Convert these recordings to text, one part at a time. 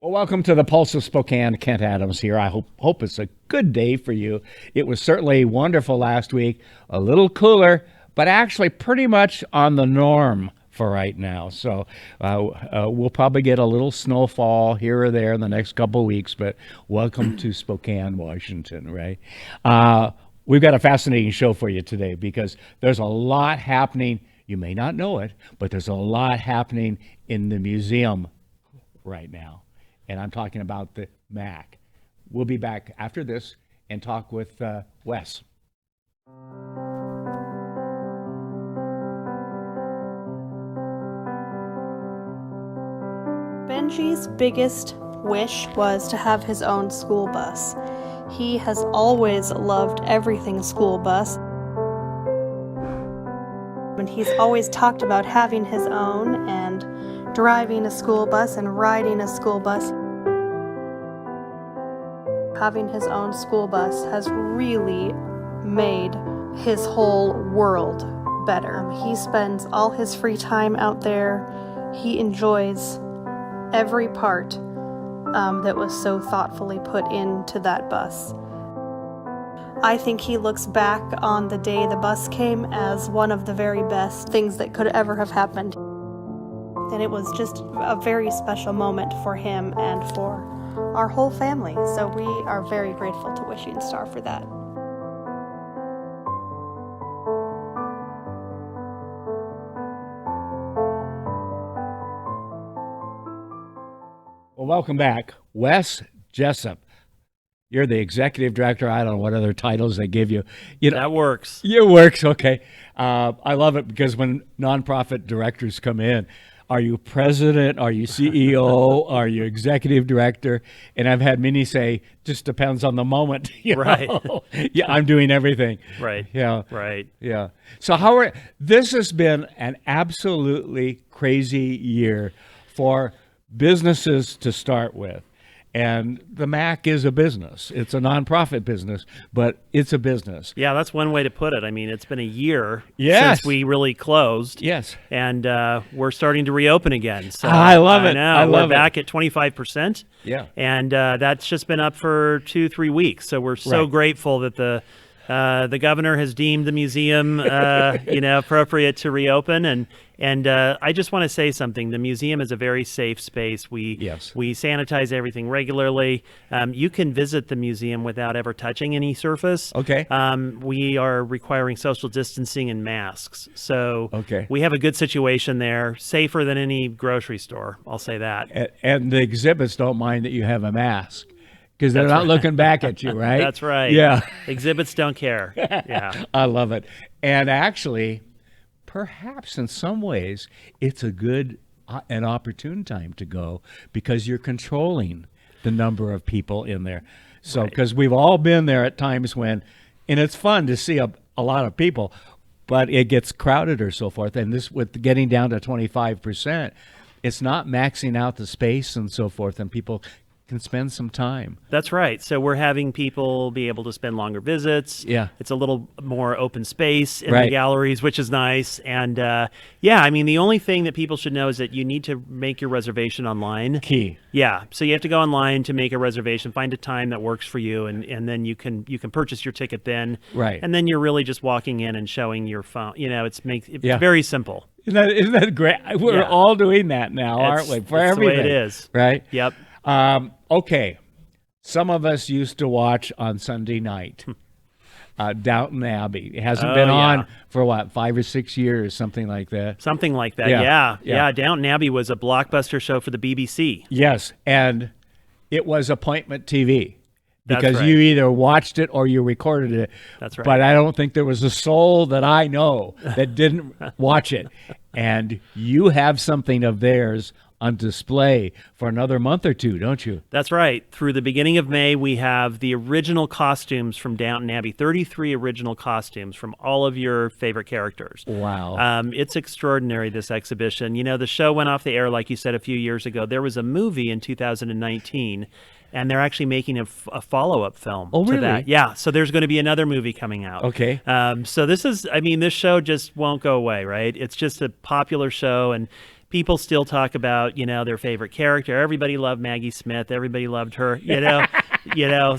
Well, welcome to the Pulse of Spokane. Kent Adams here. I hope it's a good day for you. It was certainly wonderful last week, a little cooler, but actually pretty much on the norm for right now. So we'll probably get a little snowfall here or there in the next couple of weeks, but welcome to Spokane, Washington, right? We've got a fascinating show for you today because there's a lot happening. You may not know it, but there's a lot happening in the museum right now. And I'm talking about the MAC. We'll be back after this and talk with Wes. Benji's biggest wish was to have his own school bus. He has always loved everything school bus. And he's always talked about having his own and driving a school bus and riding a school bus. Having his own school bus has really made his whole world better. He spends all his free time out there. He enjoys every part that was so thoughtfully put into that bus. I think he looks back on the day the bus came as one of the very best things that could ever have happened. And it was just a very special moment for him and for our whole family. So we are very grateful to Wishing Star for that. Well, welcome back. Wes Jessup. You're the executive director. I don't know what other titles they give you. That works. It works, okay. I love it because when nonprofit directors come in, are you president? Are you CEO? Are you executive director? And I've had many say, just depends on the moment. Right. Yeah, I'm doing everything. Right. Yeah. Right. Yeah. So this has been an absolutely crazy year for businesses to start with. And the MAC is a business. It's a nonprofit business, but it's a business. Yeah, that's one way to put it. I mean, it's been a year Yes. since we really closed. Yes. And we're starting to reopen again. So I love it. know. I love we're it. back at 25%. Yeah. And that's just been up for 2-3 weeks. So we're so Right. grateful that the governor has deemed the museum, appropriate to reopen. And I just want to say something. The museum is a very safe space. We sanitize everything regularly. You can visit the museum without ever touching any surface. Okay. We are requiring social distancing and masks. So Okay. we have a good situation there, safer than any grocery store. I'll say that. And the exhibits don't mind that you have a mask because they're not looking back at you, right? That's right. Yeah. Exhibits don't care. Yeah. I love it. And actually, perhaps in some ways, it's a good an opportune time to go because you're controlling the number of people in there. So, because we've all been there at times when, and it's fun to see a lot of people, but it gets crowded or so forth. And this, with getting down to 25%, it's not maxing out the space and so forth, and people can spend some time. That's right. So we're having people be able to spend longer visits. Yeah. It's a little more open space in Right. the galleries, which is nice. And I mean, the only thing that people should know is that you need to make your reservation online. Key. Yeah. So you have to go online to make a reservation, find a time that works for you, and then you can purchase your ticket then. Right. And then you're really just walking in and showing your phone. It's Yeah. very simple. Isn't that great? We're Yeah. all doing that now, aren't we? For That's everything. the way it is. Right? Yep. Okay. Some of us used to watch on Sunday night Downton Abbey. It hasn't been on for what, 5 or 6 years, something like that. Something like that. Yeah. Yeah. Downton Abbey was a blockbuster show for the BBC. Yes. And it was appointment TV That's because right. you either watched it or you recorded it. That's right. But I don't think there was a soul that I know that didn't watch it. And you have something of theirs on display for another month or two, don't you? That's right. Through the beginning of May, we have the original costumes from Downton Abbey, 33 original costumes from all of your favorite characters. Wow. It's extraordinary, this exhibition. The show went off the air, like you said, a few years ago. There was a movie in 2019, and they're actually making a follow-up film Oh, to really? that. Yeah, so there's going to be another movie coming out. Okay. So this show just won't go away, right? It's just a popular show, and people still talk about, their favorite character. Everybody loved Maggie Smith. Everybody loved her,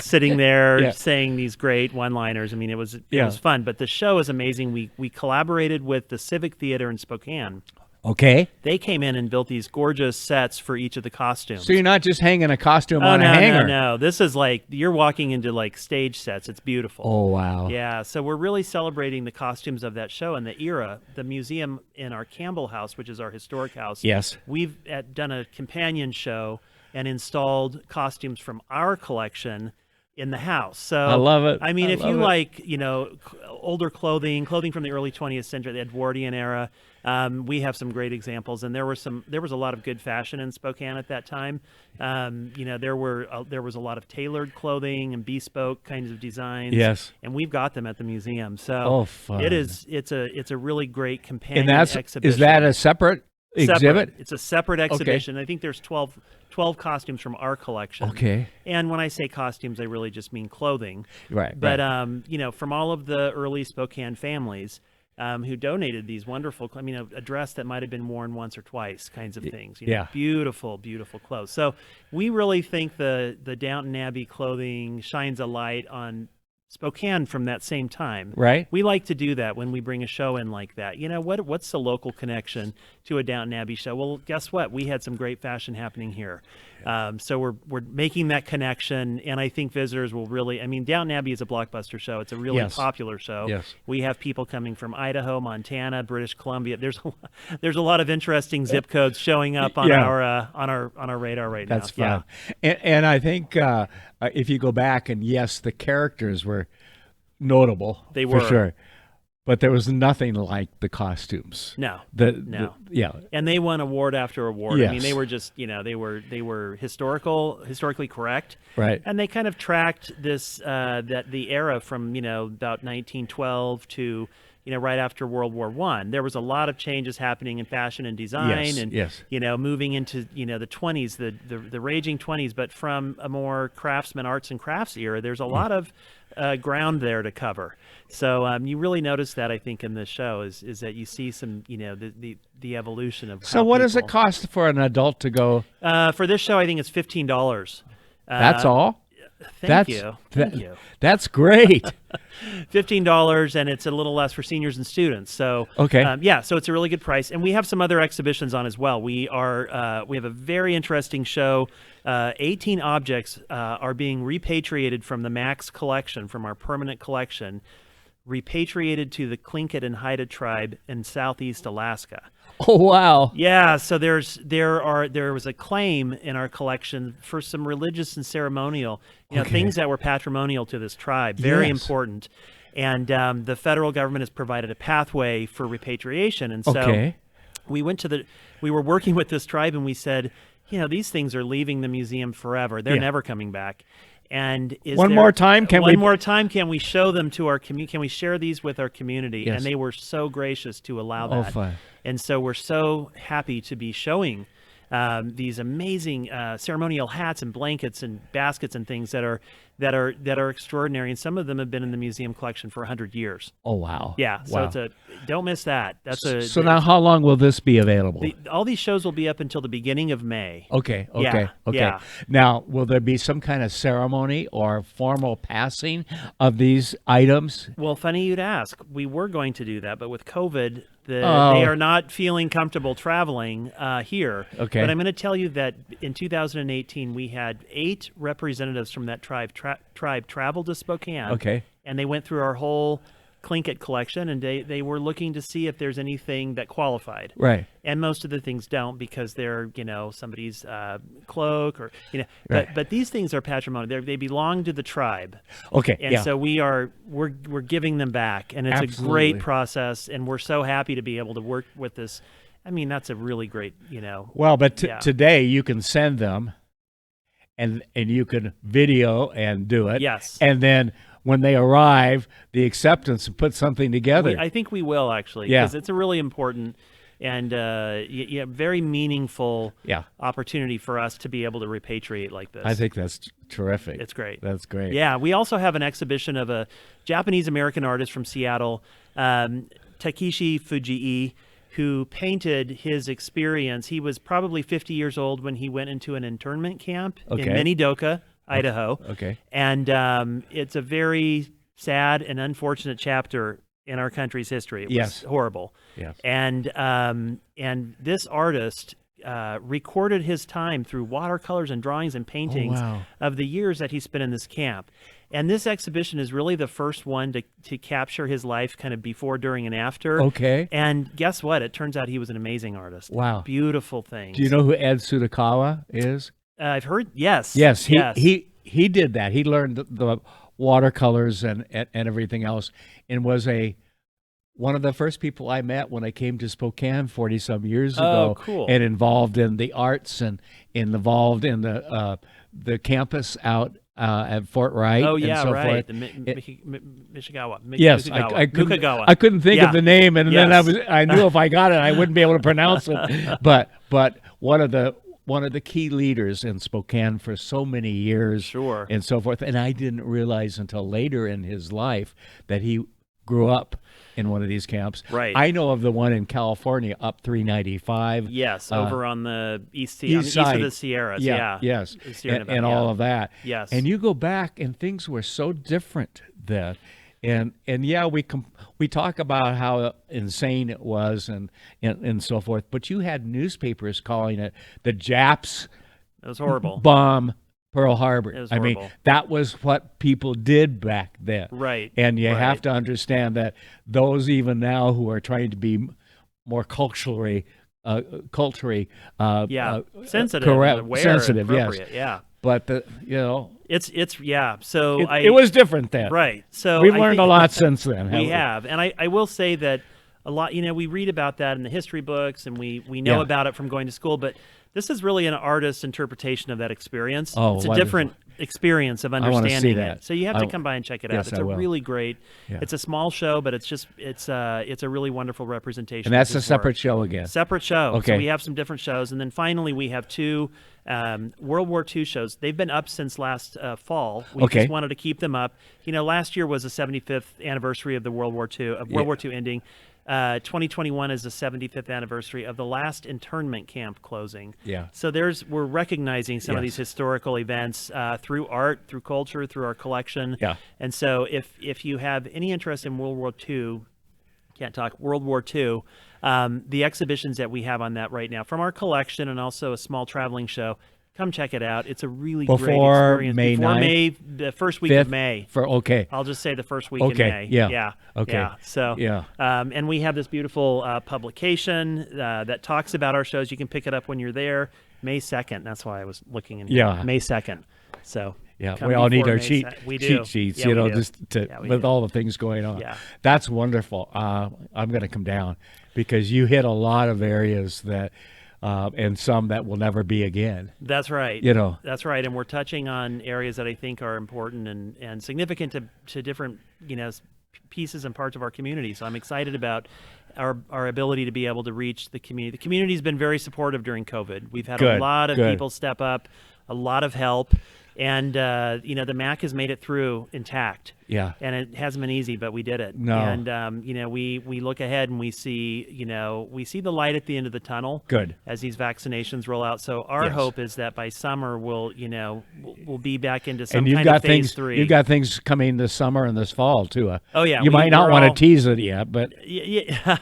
sitting there saying these great one-liners. I mean, it was fun, but the show is amazing. We collaborated with the Civic Theater in Spokane. Okay. They came in and built these gorgeous sets for each of the costumes. So you're not just hanging a costume on a hanger. No. This is like you're walking into like stage sets. It's beautiful. Oh, wow. Yeah. So we're really celebrating the costumes of that show and the era. The museum in our Campbell House, which is our historic house. Yes. We've done a companion show and installed costumes from our collection in the house. So I love it. I mean, if you like, older clothing from the early 20th century, the Edwardian era, we have some great examples, and there was a lot of good fashion in Spokane at that time. There was a lot of tailored clothing and bespoke kinds of designs. Yes, and we've got them at the museum. So fun. It's a really great companion exhibition. Is that a separate exhibit? It's a separate exhibition. Okay. I think there's 12 costumes from our collection. Okay. And when I say costumes, I really just mean clothing. Right. But from all of the early Spokane families who donated these wonderful, a dress that might have been worn once or twice, kinds of things. Beautiful, beautiful clothes. So we really think the Downton Abbey clothing shines a light on Spokane from that same time. Right. We like to do that when we bring a show in like that. What's the local connection to a Downton Abbey show? Well, guess what? We had some great fashion happening here. So we're making that connection, and I think visitors will really, Downton Abbey is a blockbuster show. It's a really popular show. Yes. We have people coming from Idaho, Montana, British Columbia. There's a lot of interesting zip codes showing up on our radar right now. That's fun. Yeah. And I think if you go back, and yes, the characters were notable. They were. For sure. But there was nothing like the costumes. No. No. And they won award after award. Yes. They were just, they were historically correct. Right. And they kind of tracked this the era from, about 1912 to right after World War I. There was a lot of changes happening in fashion and design, moving into the 20s, the raging 20s. But from a more craftsman, arts and crafts era, there's a lot of ground there to cover. So you really notice that, I think, in this show is that you see some the evolution of. So what does it cost for an adult to go? For this show, I think it's $15. That's all. Thank you. That's great. $15, and it's a little less for seniors and students. So okay, so it's a really good price. And we have some other exhibitions on as well. We have a very interesting show. 18 objects are being repatriated from the Max collection, from our permanent collection, repatriated to the Tlingit and Haida tribe in southeast Alaska. Oh wow! Yeah, so there was a claim in our collection for some religious and ceremonial, things that were patrimonial to this tribe, very important. And the federal government has provided a pathway for repatriation, and so we were working with this tribe, and we said, these things are leaving the museum forever; they're never coming back. And one more time, can we show them to our community? Can we share these with our community? Yes. And they were so gracious to allow that. Oh, fine. And so we're so happy to be showing these amazing ceremonial hats and blankets and baskets and things that are extraordinary. And some of them have been in the museum collection for 100 years. Oh wow! Yeah, so don't miss that. So now, how long will this be available? All these shows will be up until the beginning of May. Okay. Yeah. Now, will there be some kind of ceremony or formal passing of these items? Well, funny you'd ask. We were going to do that, but with COVID, they are not feeling comfortable traveling here. Okay. But I'm going to tell you that in 2018, we had 8 representatives from that tribe travel to Spokane. Okay. And they went through our whole Tlingit collection, and they were looking to see if there's anything that qualified. Right. And most of the things don't, because they're, somebody's cloak or, Right. but these things are patrimonial. They belong to the tribe. Okay. And so we're giving them back, and it's Absolutely. a great process, and we're so happy to be able to work with this. That's a really great, Well, but today you can send them, and you can video and do it. Yes. And then when they arrive, the acceptance and put something together. I think we will, actually, because it's a really important and very meaningful opportunity for us to be able to repatriate like this. I think that's terrific. It's great. That's great. Yeah, we also have an exhibition of a Japanese-American artist from Seattle, Takeshi Fujii. who painted his experience. He was probably 50 years old when he went into an internment camp in Minidoka, Idaho. Okay. And it's a very sad and unfortunate chapter in our country's history. It was horrible. Yes. And this artist recorded his time through watercolors and drawings and paintings of the years that he spent in this camp. And this exhibition is really the first one to capture his life kind of before, during, and after. Okay. And guess what? It turns out he was an amazing artist. Wow. Beautiful things. Do you know who Ed Tsutakawa is? I've heard, yes. Yes, he did that. He learned the watercolors and everything else, and was one of the first people I met when I came to Spokane 40-some years ago. Oh, cool. And involved in the arts and involved in the campus out at Fort Wright. Oh, and yeah, so right. forth. The Mishagawa. Yes, Mukagawa. I couldn't think of the name, and then I knew if I got it, I wouldn't be able to pronounce it. But one of the key leaders in Spokane for so many years, Sure. and so forth. And I didn't realize until later in his life that he grew up in one of these camps. Right. I know of the one in California, up 395. Yes, over on the east side. East of the Sierras. Yeah. Yes. Sierra Nevada, And all of that. Yes. And you go back, and things were so different then. And yeah, we talk about how insane it was and so forth, but you had newspapers calling it the Japs. It was horrible. Bomb Pearl Harbor. It was I mean, horrible. that was what people did back then. Right. And you right. have to understand that those even now who are trying to be more culturally sensitive, correct, and aware, sensitive, and yes. appropriate, yeah. But it's yeah. So it was different then. Right. So we've learned a lot since then. We have, and I will say that a lot. We read about that in the history books, and we know about it from going to school. But this is really an artist's interpretation of that experience. Oh, it's a wonderful. different experience of I wanna see understanding that. it. So you have to come by and check it out. Yes, It's I a will. really great. Yeah. It's a small show, but it's a really wonderful representation. And that's of a his separate work. show again. Separate show. Okay. So we have some different shows, and then finally we have two World War II shows. They've been up since last fall. We just wanted to keep them up. Last year was the 75th anniversary of the World War II ending. 2021 is the 75th anniversary of the last internment camp closing. Yeah. So we're recognizing some of these historical events through art, through culture, through our collection. Yeah. And so if you have any interest in World War II, the exhibitions that we have on that right now from our collection, and also a small traveling show, come check it out. It's a really great experience. May Before 9th? May, the first week 5th? of May. I'll just say the first week in May. Yeah. Okay. Yeah. So, and we have this beautiful publication that talks about our shows. You can pick it up when you're there. May 2nd. That's why I was looking in here. Yeah. May 2nd. So we all need our cheat sheets, we do. just with all the things going on. Yeah. That's wonderful. I'm going to come down because you hit a lot of areas that, and some that will never be again. That's right. That's right. And we're touching on areas that I think are important and significant to different, pieces and parts of our community. So I'm excited about our ability to be able to reach the community. The community's been very supportive during COVID. We've had a lot of people step up, a lot of help. And, the MAC has made it through intact. Yeah. And it hasn't been easy, but we did it. No. And, we look ahead and we see the light at the end of the tunnel. Good. As these vaccinations roll out. So our hope is that by summer we'll be back into some kind of phase 3. You've got things coming this summer and this fall too. Oh yeah. You might not want to tease it yet, but yeah.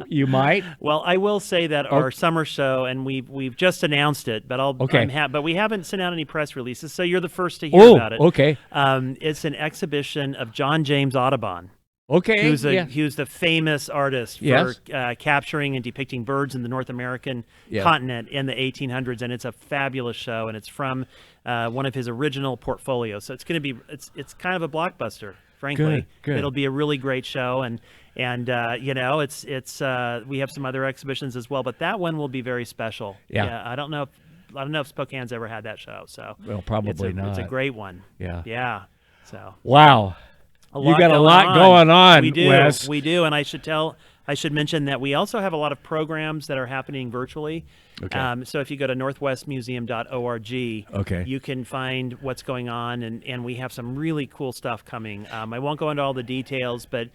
You might. Well, I will say that our summer show, and we've just announced it, but but we haven't sent out any press releases, so you're the first to hear about it. Okay. It's an exhibition of John James Audubon. Okay. He was the famous artist for capturing and depicting birds in the North American continent in the 1800s, and it's a fabulous show, and it's from one of his original portfolios. So it's going to be it's kind of a blockbuster, frankly. Good. It'll be a really great show, and it's we have some other exhibitions as well, but that one will be very special. Yeah. I don't know if Spokane's ever had that show, so probably not. It's a great one. Yeah. So wow. You got a lot going on, we do. Wes. We do, and I should tell I should mention that we also have a lot of programs that are happening virtually. Okay. So if you go to northwestmuseum.org, Okay. you can find what's going on, and we have some really cool stuff coming. I won't go into all the details, but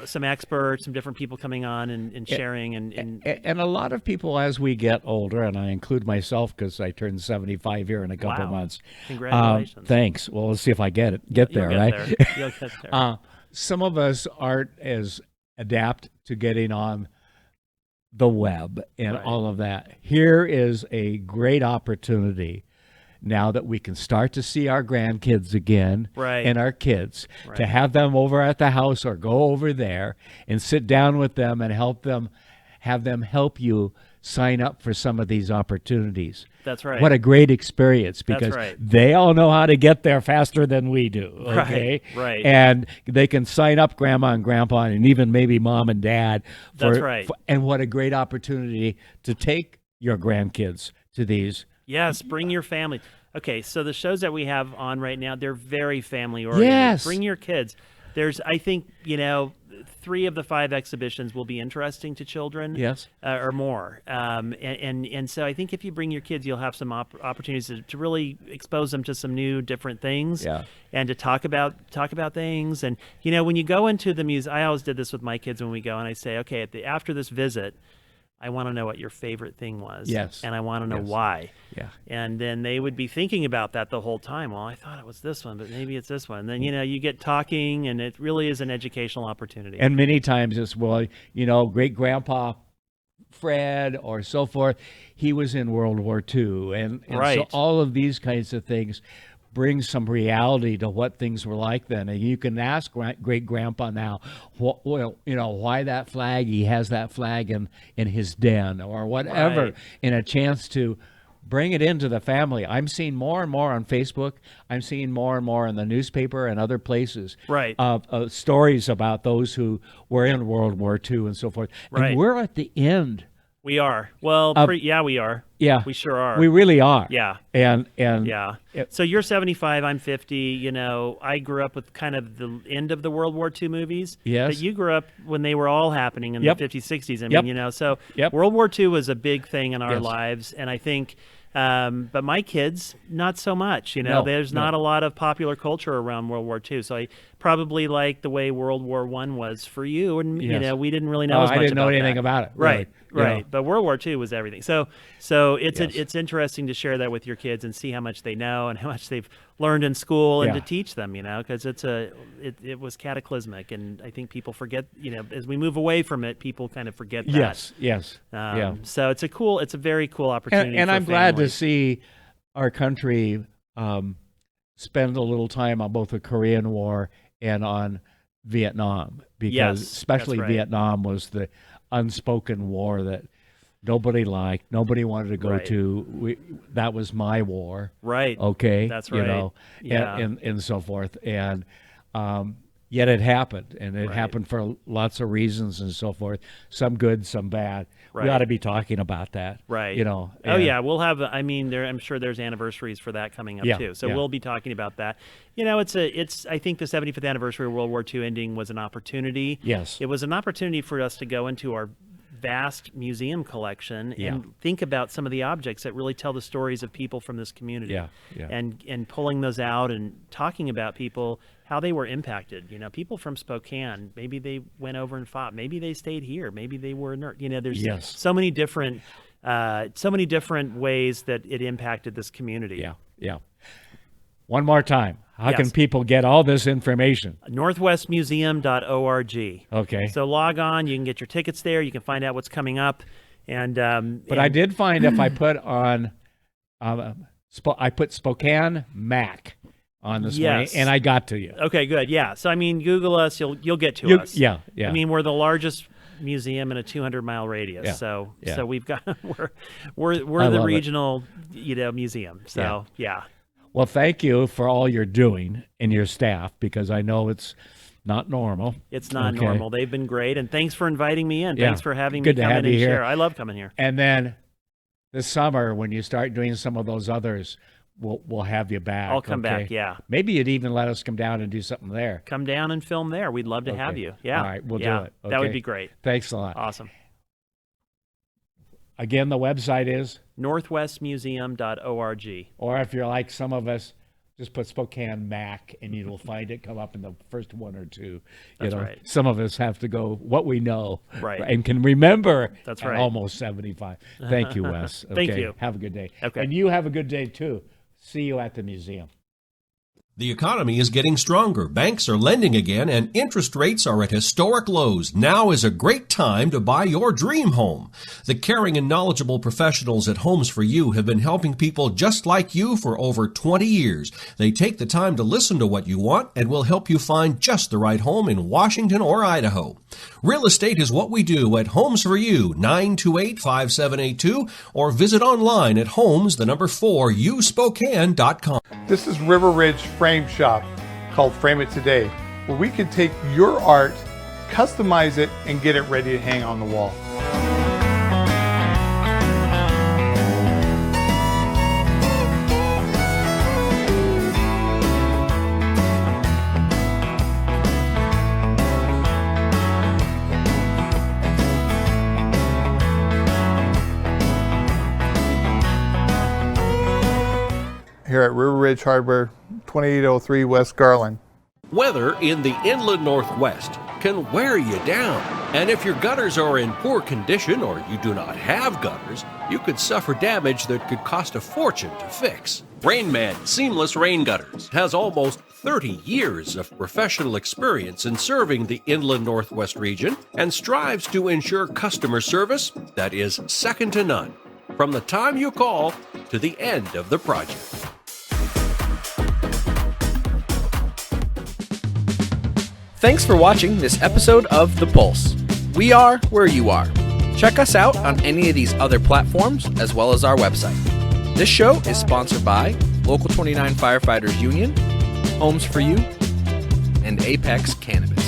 some experts, some different people coming on and sharing. And a lot of people, as we get older, and I include myself because I turned 75 here in a couple Wow. months. Congratulations. Thanks. Well, let's see if I get there, You'll right? get there. You'll get there. Some of us aren't as adept to getting on the web and Right. all of that. Here is a great opportunity now that we can start to see our grandkids again Right. and our kids, to Right. have them over at the house or go over there and sit down with them and have them help you sign up for some of these opportunities. That's right. What a great experience, That's because right. they all know how to get there faster than we do. Okay. Right. And they can sign up grandma and grandpa and even maybe mom and dad. That's right. And what a great opportunity to take your grandkids to these. Yes, bring your family. Okay, so the shows that we have on right now, they're very family oriented. Yes. Bring your kids. I think, 3 of the 5 exhibitions will be interesting to children. Yes. Or more. And so I think if you bring your kids, you'll have some opportunities to really expose them to some new, different things. Yeah. And to talk about things. And, when you go into the museum, I always did this with my kids when we go, and I say, okay, after this visit, I want to know what your favorite thing was. Yes. And I want to know Yes. why. Yeah. And then they would be thinking about that the whole time. Well, I thought it was this one, but maybe it's this one. And then, you get talking, and it really is an educational opportunity. And many times it's, great grandpa Fred or so forth, he was in World War II. And Right. so all of these kinds of things bring some reality to what things were like then. And you can ask great grandpa now, why that flag, he has that flag in his den or whatever, Right. in a chance to bring it into the family. I'm seeing more and more on Facebook. I'm seeing more and more in the newspaper and other places. Right. Stories about those who were in World War II and so forth. Right. And we're at the end. We are. Well, yeah, we are. Yeah. We sure are. We really are. Yeah. And Yeah. it- So you're 75, I'm 50. I grew up with kind of the end of the World War II movies. Yes. But you grew up when they were all happening in Yep. the 50s, 60s. I Yep. mean, so Yep. World War II was a big thing in our Yes. lives. And I think, but my kids, not so much. No, There's no. not a lot of popular culture around World War II. So I probably like the way World War I was for you. And, Yes. we didn't really know as much I didn't know about anything that. about it. Right. Really. Right. But World War II was everything. So it's Yes. it's interesting to share that with your kids and see how much they know and how much they've learned in school and Yeah. to teach them, because it was cataclysmic, and I think people forget, as we move away from it, people kind of forget that. Yes. Yeah. So it's a very cool opportunity. And for I'm glad to families. see our country spend a little time on both the Korean War and on Vietnam, because Yes, especially that's right. Vietnam was the unspoken war that nobody liked, nobody wanted to go Right. to. That was my war. Right. Okay. That's You right. know, Yeah. and so forth. And yet it happened, and it Right. happened for lots of reasons and so forth. Some good, some bad. We Right. ought to be talking about that. Right. Oh Oh yeah, we'll have. I'm sure there's anniversaries for that coming up Yeah, too. So yeah. we'll be talking about that. It's. I think the 75th anniversary of World War II ending was an opportunity. Yes. It was an opportunity for us to go into our vast museum collection Yeah. and think about some of the objects that really tell the stories of people from this community. Yeah, yeah. And pulling those out and talking about people, how they were impacted. People from Spokane, maybe they went over and fought, maybe they stayed here, maybe they were inert. There's Yes. so many different ways that it impacted this community. Yeah, yeah. One more time. How Yes. can people get all this information? Northwestmuseum.org. Okay. So log on. You can get your tickets there. You can find out what's coming up. And But I did find if I put on, I put Spokane Mac on this Yes. one, and I got to you. Okay, good. Yeah. So Google us. You'll get to You- us. yeah, yeah. We're the largest museum in a 200-mile radius. Yeah, So yeah. so we've got we're I the love it. regional museum. So yeah. Well, thank you for all you're doing and your staff, because I know it's not normal. It's not Okay. normal. They've been great, and thanks for inviting me in. Yeah. Thanks for having Good me to come have in you and here. share. I love coming here. And then this summer, when you start doing some of those others, we'll have you back. I'll come back, yeah. Maybe you'd even let us come down and do something there. Come down and film there. We'd love to have you. Yeah. All right, we'll do it. Okay. That would be great. Thanks a lot. Awesome. Again, the website is? northwestmuseum.org. Or if you're like some of us, just put Spokane Mac and you'll find it come up in the first one or two. That's right. Some of us have to go what we know right. and can remember That's at right. almost 75. Thank you, Wes. Okay. Thank you. Have a good day. Okay. And you have a good day, too. See you at the museum. The economy is getting stronger. Banks are lending again, and interest rates are at historic lows. Now is a great time to buy your dream home. The caring and knowledgeable professionals at Homes for You have been helping people just like you for over 20 years. They take the time to listen to what you want and will help you find just the right home in Washington or Idaho. Real estate is what we do at Homes for You, 928-5782, or visit online at homes4uspokane.com. This is River Ridge Frame Shop, called Frame It Today, where we can take your art, customize it, and get it ready to hang on the wall. Here at River Ridge Hardware, 2803 West Garland. Weather in the inland Northwest can wear you down. And if your gutters are in poor condition or you do not have gutters, you could suffer damage that could cost a fortune to fix. Rainman Seamless Rain Gutters has almost 30 years of professional experience in serving the inland Northwest region and strives to ensure customer service that is second to none, from the time you call to the end of the project. Thanks for watching this episode of The Pulse. We are where you are. Check us out on any of these other platforms as well as our website. This show is sponsored by Local 29 Firefighters Union, Homes for You, and Apex Cannabis.